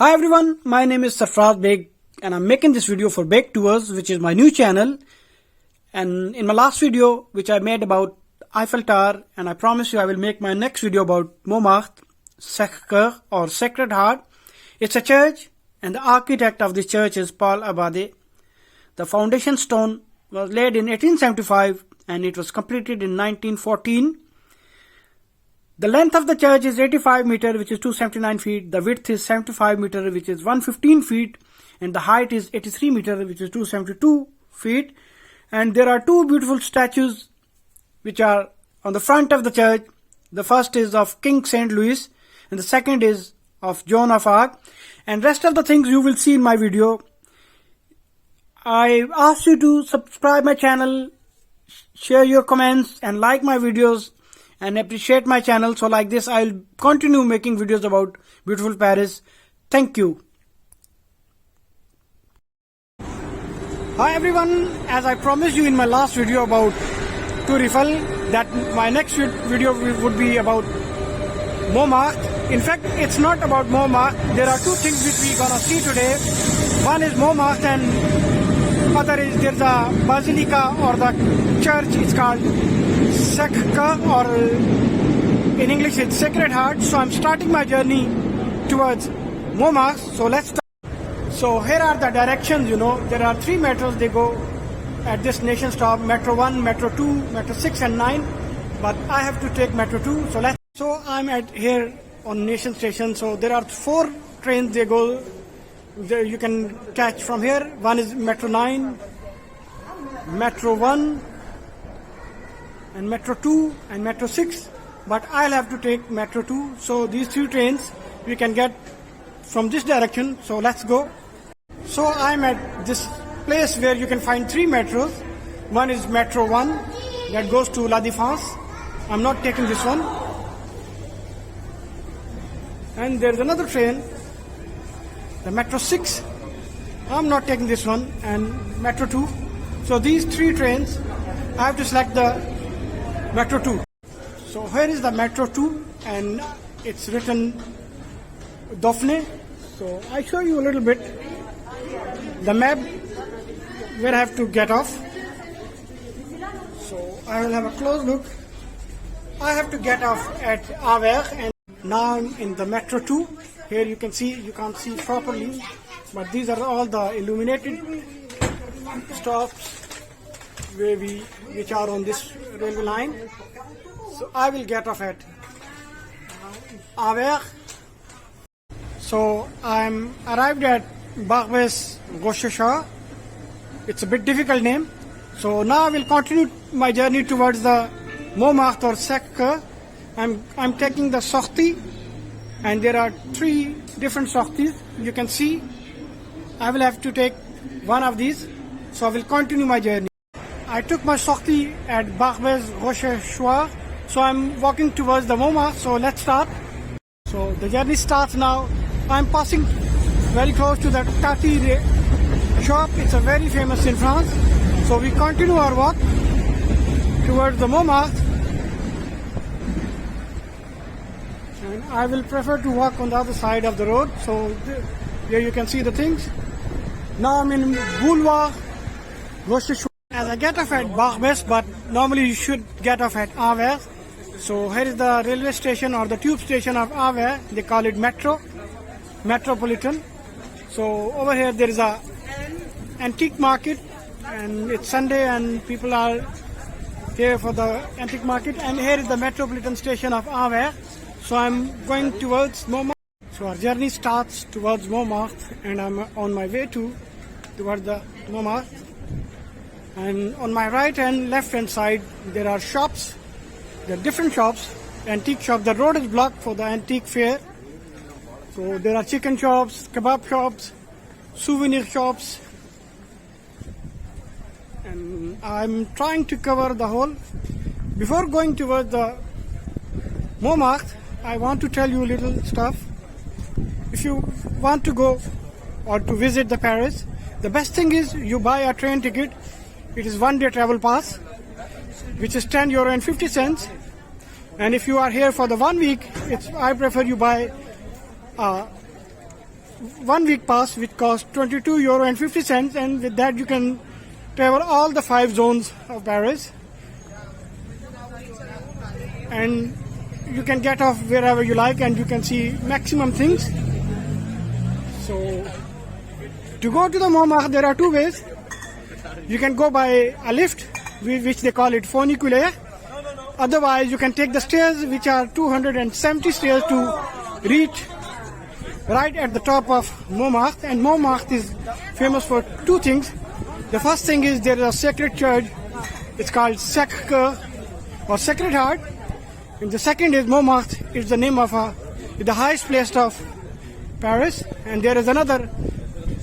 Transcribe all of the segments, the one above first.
Hi everyone, my name is Sarfraz Beg and I'm making this video for Beg Tours, which is my new channel. And in my last video which I made about Eiffel Tower, and I promise you I will make my next video about Montmartre, Sacré Cœur or Sacred Heart. It's a church and the architect of this church is Paul Abadie. The foundation stone was laid in 1875 and it was completed in 1914. The length of the church is 85 meter, which is 279 feet. The width is 75 meter, which is 115 feet. And the height is 83 meter, which is 272 feet. And there are two beautiful statues which are on the front of the church. The first is of King St. Louis and the second is of Joan of Arc. And rest of the things you will see in my video. I ask you to subscribe my channel, share your comments and like my videos and appreciate my channel. So like this I'll continue making videos about beautiful Paris. Thank you. Hi everyone, as I promised you in my last video about Tour Eiffel, that my next video would be about Montmartre. In fact, it's not about Montmartre. There are two things which we're gonna see today. One is Montmartre and other is there's a Basilica or the church. It's called Sacré Cœur, or in English it's Sacred Heart. So I'm starting my journey towards Montmartre. So let's start. So here are the directions. There are three metros. They go at this nation stop: Metro 1, Metro 2, Metro 6 and 9. But I have to take Metro 2. So I'm at here on Nation Station. So there are four trains. They go there. You can catch from here. One is Metro 9, Metro 1, and Metro 2 and Metro 6, but I'll have to take Metro 2. So these three trains we can get from this direction. So let's go. So I'm at this place where you can find three metros. One is Metro 1 that goes to La Défense. I'm not taking this one. And there's another train, the Metro 6. I'm not taking this one, and Metro 2. So these three trains I have to select the Metro 2. So here is the Metro 2 and it's written Dauphiné. So I show you a little bit the map where I have to get off. So I will have a close look. I have to get off at Anvers, and now I'm in the Metro 2. Here you can see, you can't see properly, but these are all the illuminated stops which are on this railway line. So I will get off at Anvers. So I'm arrived at Barbès Rochechouart. It's a bit difficult name. So now I will continue my journey towards the Montmartre or Sacré Cœur. I'm taking the sortie, and there are three different sorties. You can see I will have to take one of these. So I will continue my journey. I took my sortie at Barbès Rochechouart. So I'm walking towards the Montmartre. So let's start. So the journey starts now. I'm passing very close to the Tati shop. It's a very famous in France. So we continue our walk towards the Montmartre. And I will prefer to walk on the other side of the road. So here you can see the things. Now I'm in Boulevard Rochechouart. As I get off at Barbès, but normally you should get off at Anvers. So here is the railway station or the tube station of Anvers. They call it Metropolitan. So over here there is a antique market, and it's Sunday and people are here for the antique market. And here is the Metropolitan station of Anvers. So I'm going towards Montmartre. So our journey starts towards Montmartre, and I'm on my way towards the Montmartre. And on my right and left hand side there are shops. There are different shops, antique shops. The road is blocked for the antique fair. So there are chicken shops, kebab shops, souvenir shops, and I'm trying to cover the whole. Before going towards the Montmartre, I want to tell you a little stuff. If you want to go or to visit the Paris, the best thing is you buy a train ticket. It is one-day travel pass, which is €10.50. And if you are here for the 1 week, I prefer you buy 1 week pass which costs €22.50, and with that you can travel all the 5 zones of Paris, and you can get off wherever you like and you can see maximum things. So to go to the Montmartre there are 2 ways. You can go by a lift, which they call it Funicular. Otherwise you can take the stairs, which are 270 stairs to reach right at the top of Montmartre. And Montmartre is famous for 2 things. The first thing is there is a sacred church. It's called Sacré Cœur or Sacred Heart. And the second is Montmartre. It's the name of the highest place of Paris. And there is another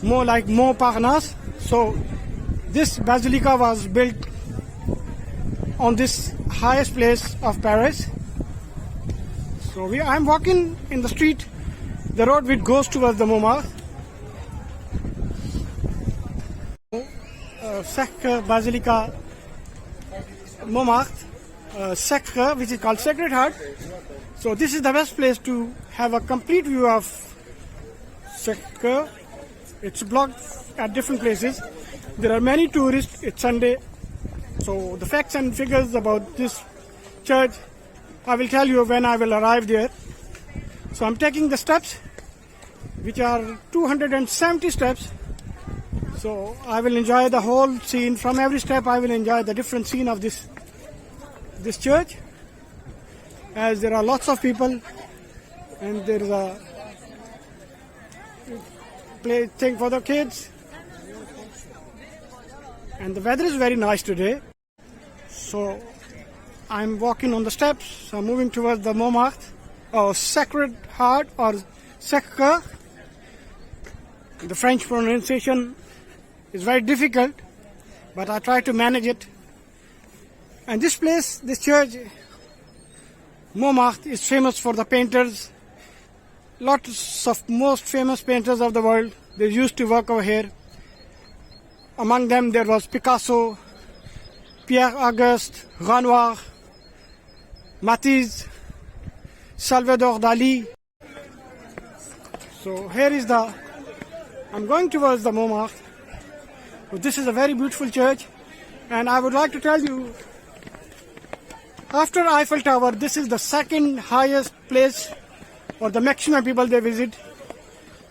more like Montparnasse. So this basilica was built on this highest place of Paris. So I'm walking in the street, the road which goes towards the Montmartre. Sacré Basilica, Montmartre, Sacré, which is called Sacred Heart. So this is the best place to have a complete view of Sacré. It's blocked at different places. There are many tourists. It's Sunday. So the facts and figures about this church, I will tell you when I will arrive there. So I'm taking the steps, which are 270 steps. So I will enjoy the whole scene. From every step I will enjoy the different scene of this church, as there are lots of people and there is a play thing for the kids, and the weather is very nice today. So I'm walking on the steps. I'm moving towards the Montmartre or Sacred Heart or Sacré Cœur. The French pronunciation is very difficult, but I try to manage it. And this place, this church, Montmartre, is famous for the painters. Lots of most famous painters of the world, they used to work over here. Among them there was Picasso, Pierre-Auguste, Renoir, Matisse, Salvador Dali. So here is I'm going towards the Montmartre. So this is a very beautiful church, and I would like to tell you, after Eiffel Tower, this is the second highest place or the maximum people they visit.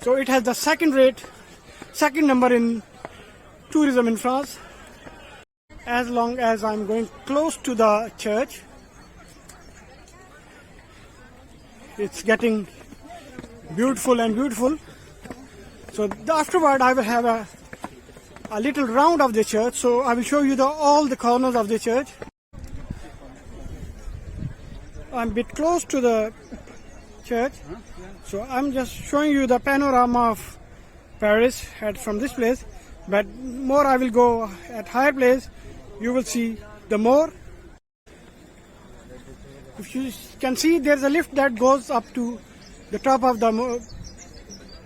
So it has the second number in tourism in France. As long as I'm going close to the church, it's getting beautiful and beautiful. So afterward I will have a little round of the church. So I will show you all the corners of the church. I'm a bit close to the church, so I'm just showing you the panorama of Paris from this place. But more I will go at higher place, you will see the more. If you can see, there's a lift that goes up to the top of the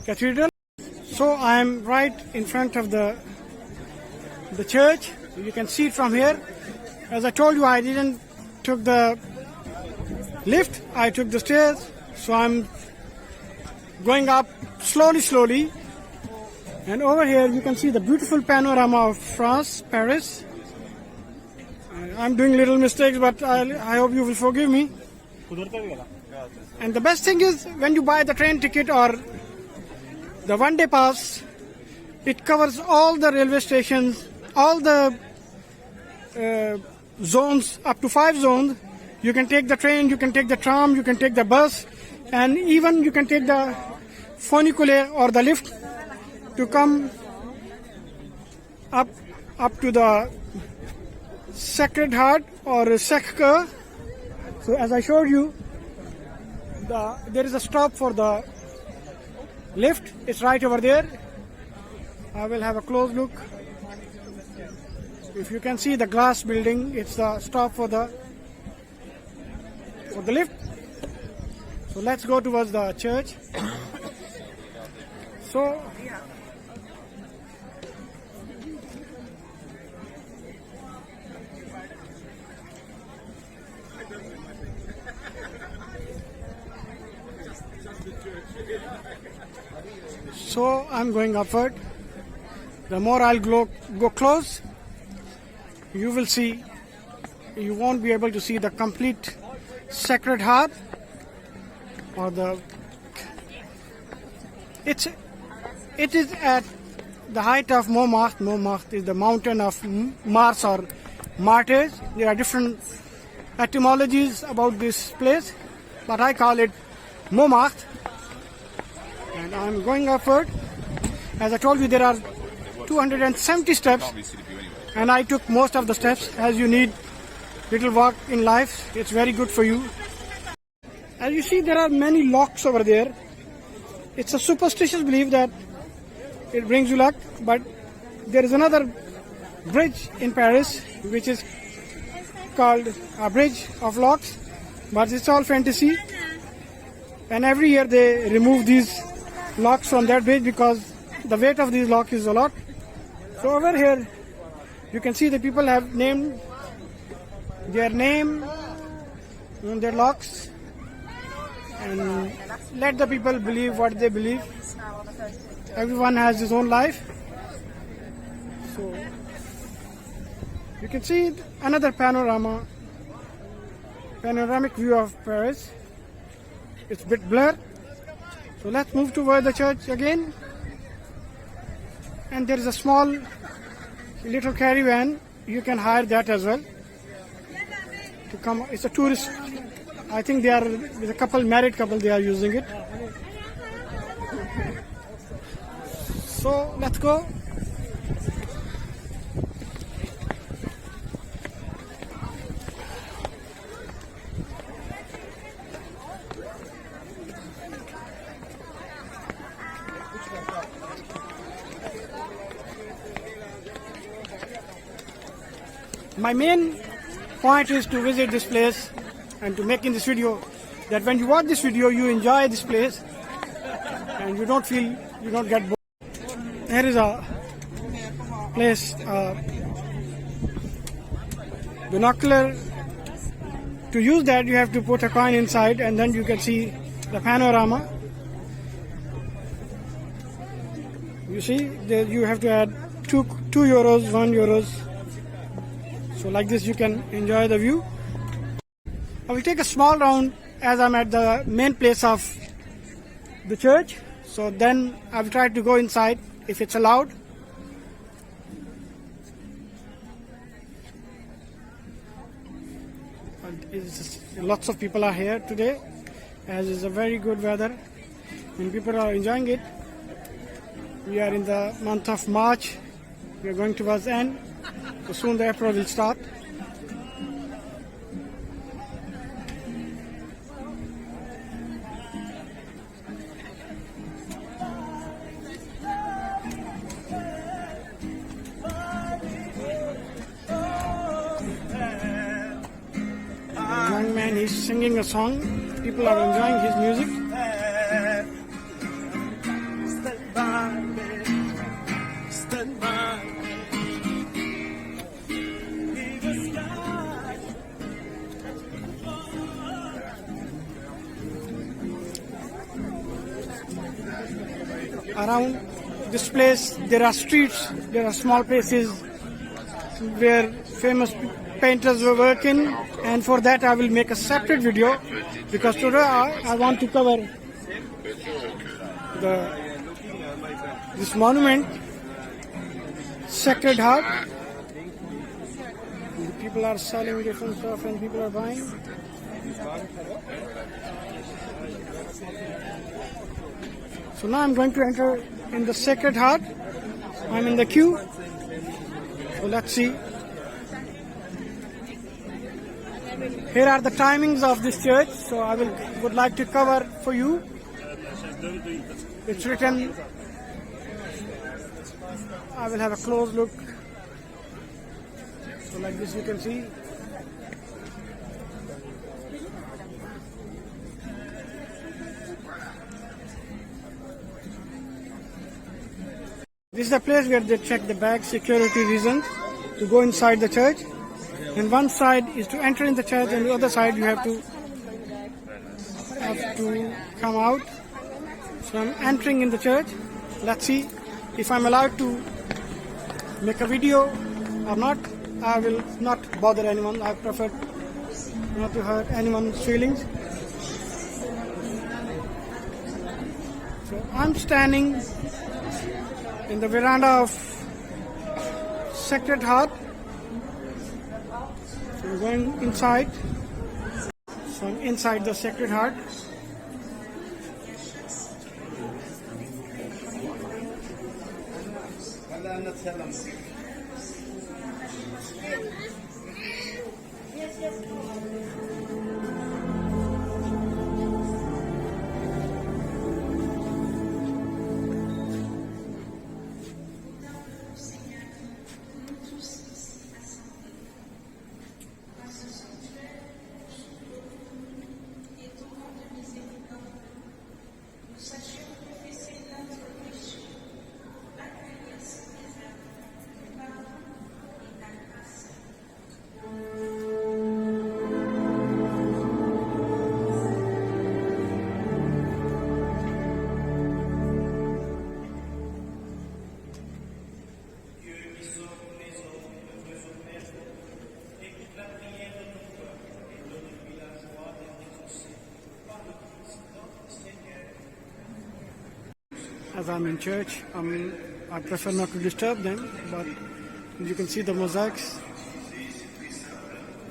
cathedral. So I am right in front of the church. You can see it from here. As I told you, I didn't took the lift, I took the stairs. So I'm going up slowly. And over here you can see the beautiful panorama of France, Paris. I'm doing little mistakes, but I hope you will forgive me. And the best thing is, when you buy the train ticket or the one-day pass, it covers all the railway stations, all the zones, up to 5 zones. You can take the train, you can take the tram, you can take the bus, and even you can take the funicular or the lift to come up to the Sacred Heart or Sacré Cœur. So as I showed you, there is a stop for the lift. It's right over there. I will have a close look. If you can see the glass building, it's the stop for the lift. So let's go towards the church. So So I'm going upward. The more I'll go close, you will see, you won't be able to see the complete Sacred Heart or it is at the height of Montmartre. Montmartre is the mountain of Mars or martyrs. There are different etymologies about this place, but I call it Montmartre. And I'm going upward. As I told you, there are 270 steps, and I took most of the steps. As you need little walk in life, it's very good for you. As you see, there are many locks over there. It's a superstitious belief that it brings you luck, but there is another bridge in Paris which is called a bridge of locks, but it's all fantasy, and every year they remove these locks from that bridge because the weight of these locks is a lot. So over here you can see the people have named their name on their locks, and let the people believe what they believe. Everyone has his own life. So you can see another panoramic view of Paris. It's a bit blurred. So let's move toward the church again. And there is a small little caravan. You can hire that as well to come. It's a tourist. I think they are with a couple, married couple, they are using it. So let's go. My main point is to visit this place and to make in this video that when you watch this video, you enjoy this place and you don't get bored. Here is a place, binocular. To use that, you have to put a coin inside and then you can see the panorama. You see, there you have to add 2 euros, 1 euros. So like this you can enjoy the view. I will take a small round as I'm at the main place of the church. So then I will try to go inside if it's allowed. Lots of people are here today, as is a very good weather and people are enjoying it. We are in the month of March. We are going towards the end. So soon the April will start. Young man is singing a song. People are enjoying his music. Around this place there are streets, there are small places where famous painters were working, and for that I will make a separate video because today I want to cover this monument, Sacred Heart. People are selling different stuff and people are buying. So now I'm going to enter in the Sacred Heart. I'm in the queue. So let's see. Here are the timings of this church. So I would like to cover for you. It's written. I will have a close look. So like this you can see. This is the place where they check the bag, security reasons, to go inside the church. And one side is to enter in the church, and the other side you have to come out. So I'm entering in the church. Let's see if I'm allowed to make a video or not. I will not bother anyone. I prefer not to hurt anyone's feelings. So I'm standing in the veranda of Sacred Heart. So I'm going inside. So I'm inside the Sacred Heart. As I'm in church, I prefer not to disturb them, but you can see the mosaics,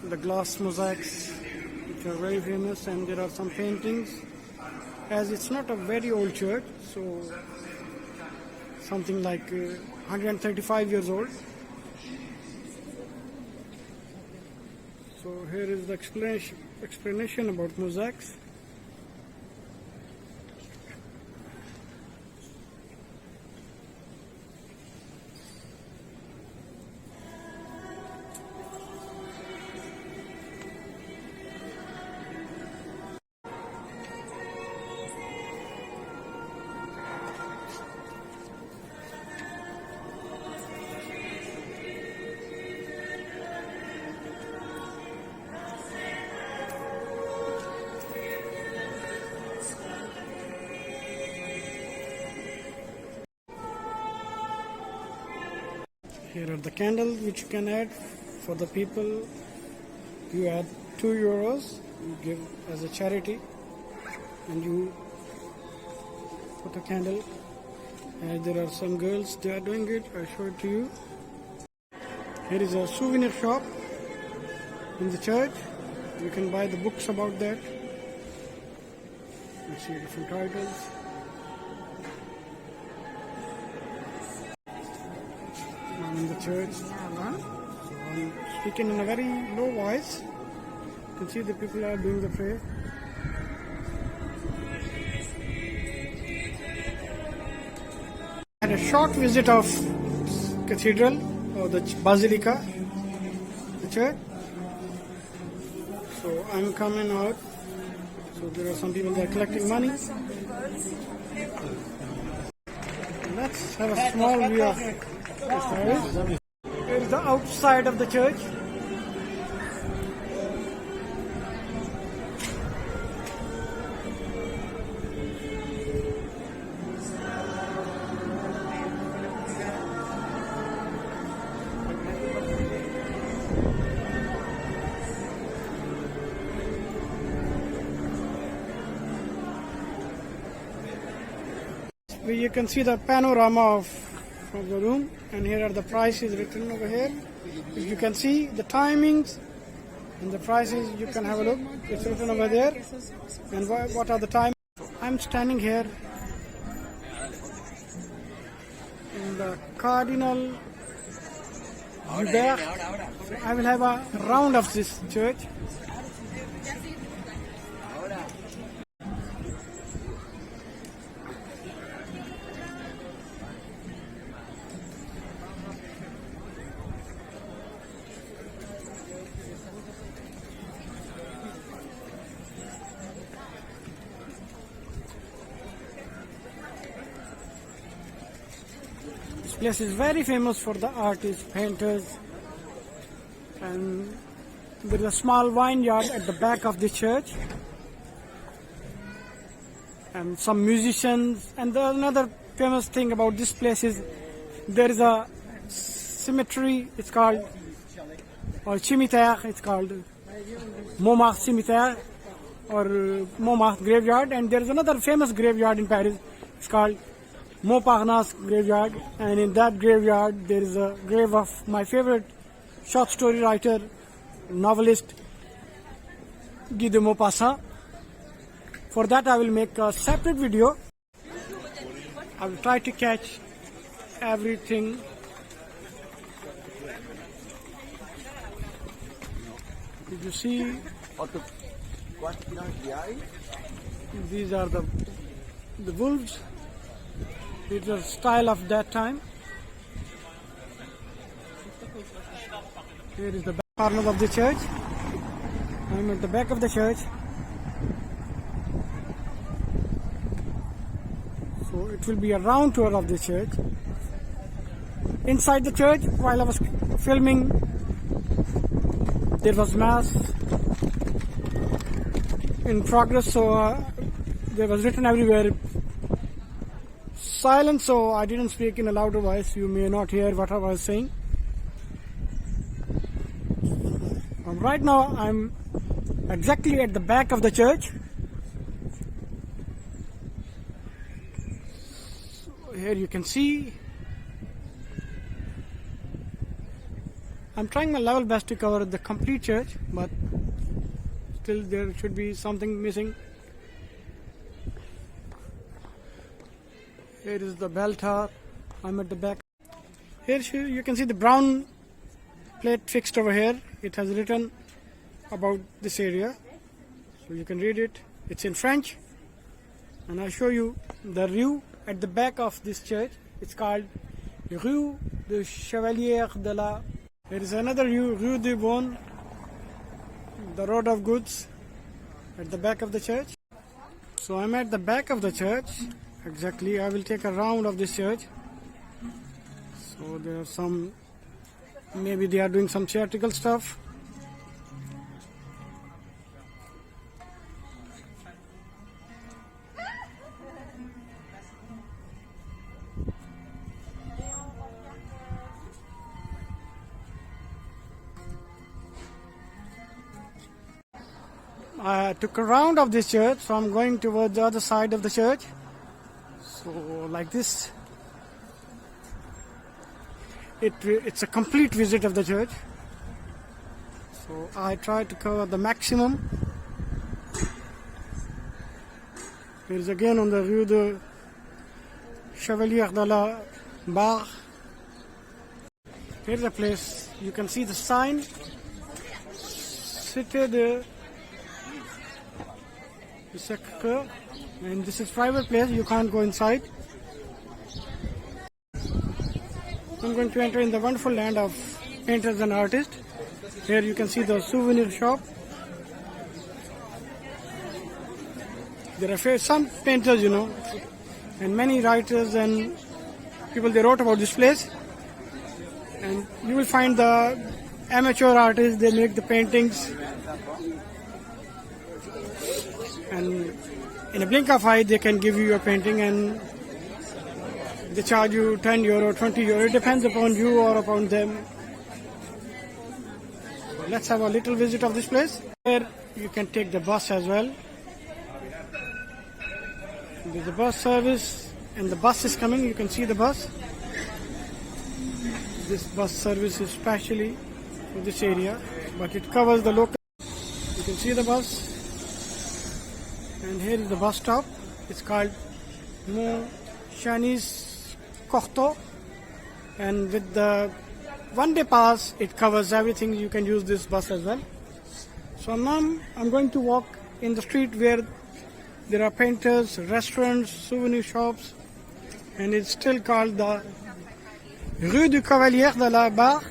the glass mosaics, which are very famous, and there are some paintings. As it's not a very old church, so something like 135 years old. So here is the explanation about mosaics. Here are the candles which you can add for the people. You add €2, you give as a charity, and you put a candle. And there are some girls, they are doing it. I show it to you. Here is a souvenir shop in the church. You can buy the books about that. You see different titles. I'm in the church. So I'm speaking in a very low voice. You can see the people are doing the prayer. I had a short visit of cathedral or the Basilica, the church. So I'm coming out. So there are some people that are collecting money. Let's have a small view of this. Here is the outside of the church. You can see the panorama of the room, and here are the prices written over here. You can see the timings and the prices. You can have a look. It's written over there. And what are the times? I'm standing here in the Cardinal Hubert. I will have a round of this church. This place is very famous for the artists, painters, and there is a small vineyard at the back of the church. and some musicians. And the another famous thing about this place is there is a cemetery. It's called, or cimetière. It's called Montmartre Cimetière or Montmartre Graveyard. And there is another famous graveyard in Paris. It's called Montparnasse Graveyard. And in that graveyard there is a grave of my favorite short story writer, novelist Guy de Maupassant. For that I will make a separate video. I will try to catch everything. Did you see? These are the wolves. It's a style of that time. Here is the back corner of the church. I'm at the back of the church. So it will be a round tour of the church. Inside the church, while I was filming, there was mass in progress, so there was written everywhere silence, so I didn't speak in a louder voice. You may not hear what I was saying. Right now I'm exactly at the back of the church. So here you can see I'm trying my level best to cover the complete church, but still there should be something missing. Here is the bell tower. I'm at the back. Here you can see the brown plate fixed over here. It has written about this area, so you can read it. It's in French, and I'll show you the rue at the back of this church. It's called Rue de Chevalier de la. There is another Rue de Beaune, the road of goods, at the back of the church. So I'm at the back of the church. Exactly, I will take a round of this church. So there are some, maybe they are doing some charitable stuff. I took a round of this church, so I'm going towards the other side of the church. So like this, it's a complete visit of the church. So I try to cover the maximum. Here is again on the Rue de Chevalier de la Barre. Here's a place, you can see the sign, Cité de Sacré Cœur, and this is private place, you can't go inside. I'm going to enter in the wonderful land of painters and artists. Here you can see the Souvenir Shop. There are some painters, you know, and many writers and people, they wrote about this place. And you will find the amateur artists, they make the paintings. And in a blink of eye, they can give you a painting, and they charge you 10 euro, 20 euro. It depends upon you or upon them. Let's have a little visit of this place. Here you can take the bus as well. There's a bus service, and the bus is coming. You can see the bus. This bus service is specially for this area, but it covers the local. You can see the bus. And here is the bus stop. It's called Montchanis Corto, and with the one-day pass, it covers everything. You can use this bus as well. So now I'm going to walk in the street where there are painters, restaurants, souvenir shops, and it's still called the Rue du Chevalier de la Barre.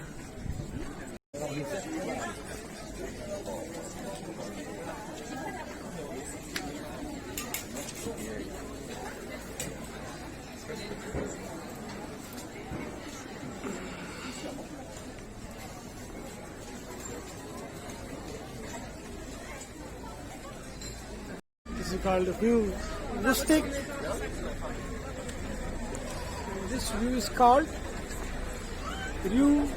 This is called Rue rustic. This view is called Rue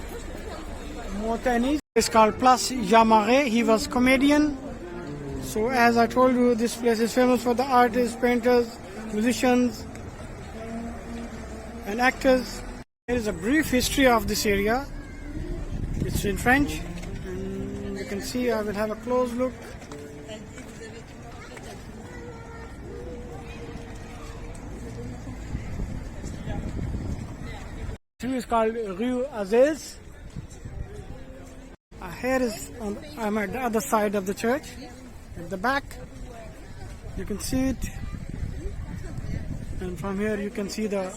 Montagne. It's called Place Jamare. He was comedian. So as I told you, this place is famous for the artists, painters, musicians and actors. There is a brief history of this area. It's in French. And you can see, I will have a close look. This is called Rue Aziz. Here is, I'm at the other side of the church. At the back, you can see it. And from here you can see the...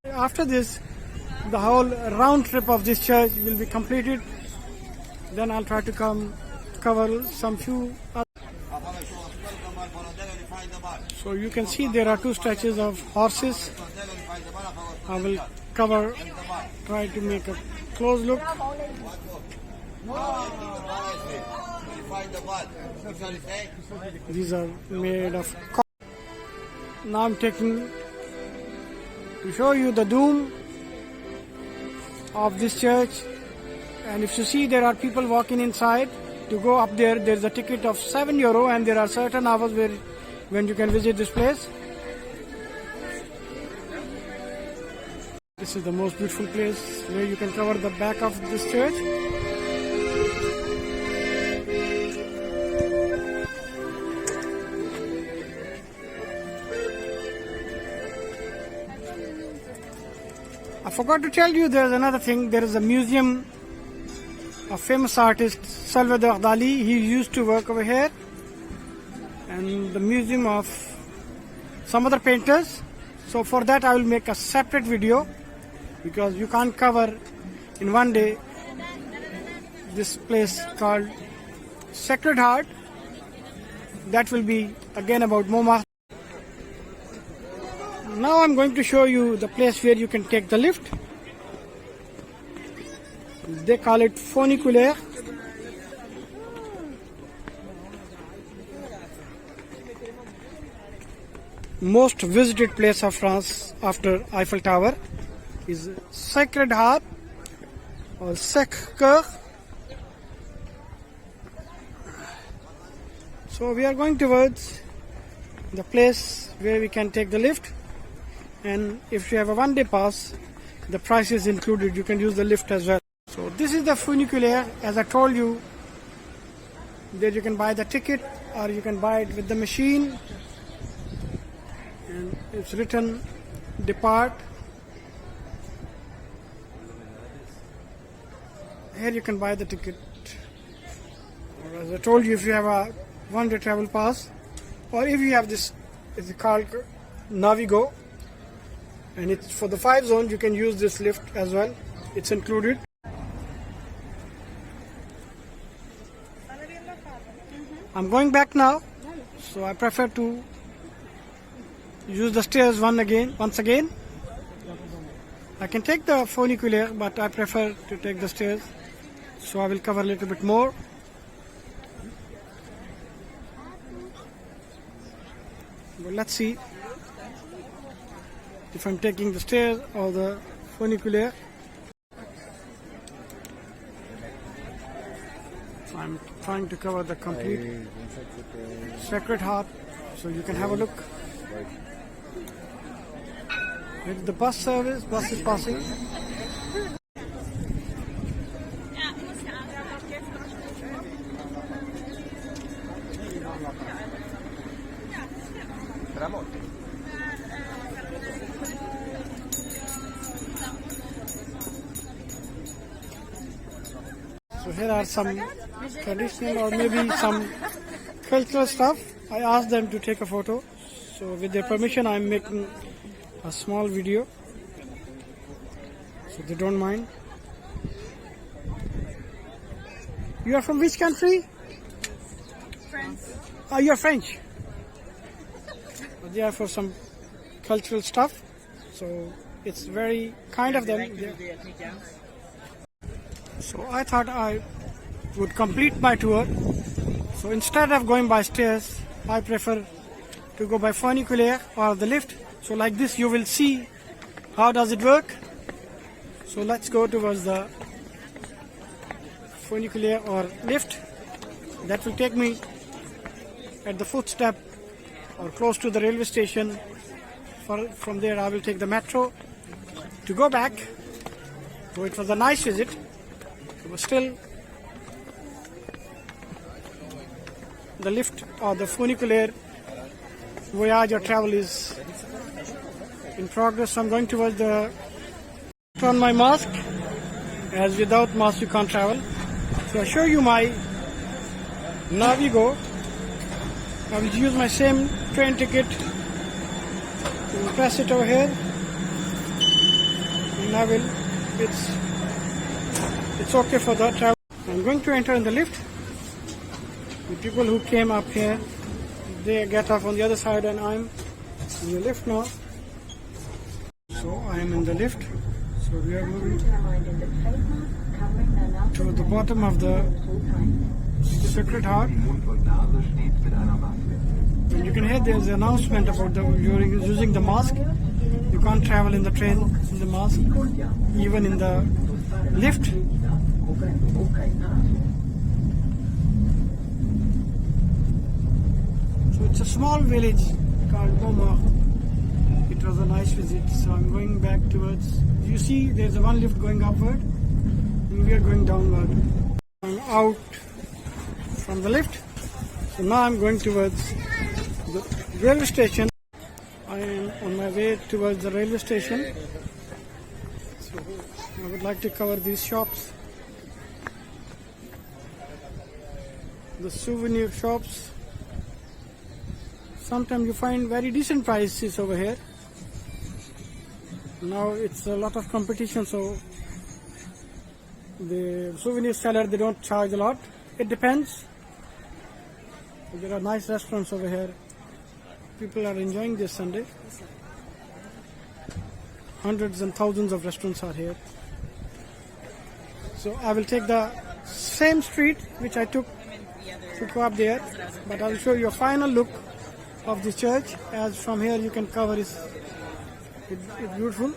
After this, the whole round trip of this church will be completed. Then I'll try to cover some few other. So you can see there are two stretches of horses. I will try to make a close look. These are made of cotton. Now I'm taking to show you the dome of this church. And if you see, there are people walking inside. To go up there, there's a ticket of €7, and there are certain hours when you can visit this place. This is the most beautiful place where you can cover the back of this church. I forgot to tell you, there's another thing. There is a museum of famous artist Salvador Dali. He used to work over here. And the museum of some other painters. So for that I will make a separate video, because you can't cover in one day this place called Sacred Heart. That will be again about MoMA. Now I'm going to show you the place where you can take the lift. They call it Funicular. Most visited place of France after Eiffel Tower is Sacred Heart or Sacré Cœur. So we are going towards the place where we can take the lift, and if you have a one-day pass, the price is included. You can use the lift as well. So this is the Funicular. As I told you, there you can buy the ticket or you can buy it with the machine, and it's written depart. Here you can buy the ticket. Or as I told you, if you have a one-day travel pass, or if you have this, it's called Navigo, and it's for the 5 zone, you can use this lift as well. It's included. I'm going back now, so I prefer to use the stairs once again. I can take the funicular, but I prefer to take the stairs, so I will cover a little bit more. But let's see if I'm taking the stairs or the funicular. I'm trying to cover the complete Sacred Heart, so you can have a look. It's the bus service. Bus is passing. So here are some traditional or maybe some cultural stuff. I asked them to take a photo, so with their permission I'm making a small video, so they don't mind. You are from which country? France. You are French. But they are for some cultural stuff, so it's very kind of them. So I thought I would complete my tour. So instead of going by stairs, I prefer to go by funicular or the lift. So like this you will see how does it work. So let's go towards the funicular or lift. That will take me at the footstep or close to the railway station. From there I will take the metro to go back. So it was a nice visit. It was still the lift or the funicular voyage or travel is in progress. So I'm going towards the on my mask, as without mask you can't travel. So I show you my Navigo. I will use my same train ticket to press it over here, and I will. It's okay for the travel. I'm going to enter in the lift. The people who came up here, they get off on the other side, and I'm in the lift now. So I am in the lift. So we are moving to the bottom of the Sacred Heart. And you can hear there's an announcement about during using the mask. You can't travel in the train in the mask, even in the lift. So it's a small village called Boma. It was a nice visit. So I'm going back towards. You see, there's a one lift going upward, and we are going downward. I'm out from the lift. So now I'm going towards the railway station. I am on my way towards the railway station. So I would like to cover these shops. The souvenir shops. Sometimes you find very decent prices over here. Now it's a lot of competition, so the souvenir seller, they don't charge a lot. It depends. There are nice restaurants over here. People are enjoying this Sunday. Hundreds and thousands of restaurants are here. So I will take the same street which I took to go up there, but I will show you a final look of the church, as from here you can cover it. It's beautiful.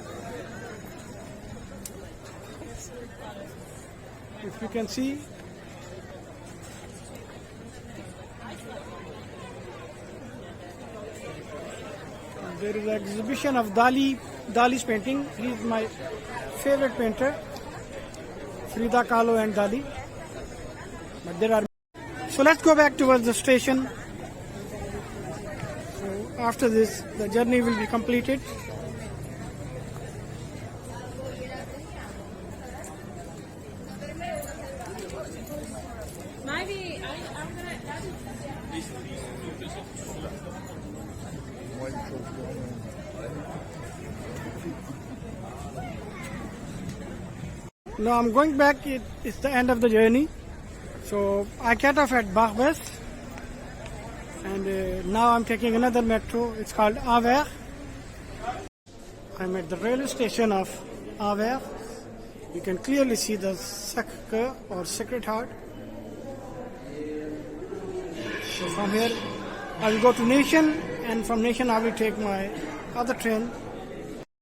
If you can see, there is an exhibition of Dali's painting. He is my favorite painter, Frida Kahlo and Dali. But there are. So let's go back towards the station. So after this, the journey will be completed. Now I'm going back. It's the end of the journey. So I get off at Barbès, and now I'm taking another metro. It's called Anvers. I'm at the railway station of Anvers. You can clearly see the Sacré Cœur or Sacred Heart. So from here I will go to Nation, and from Nation I will take my other train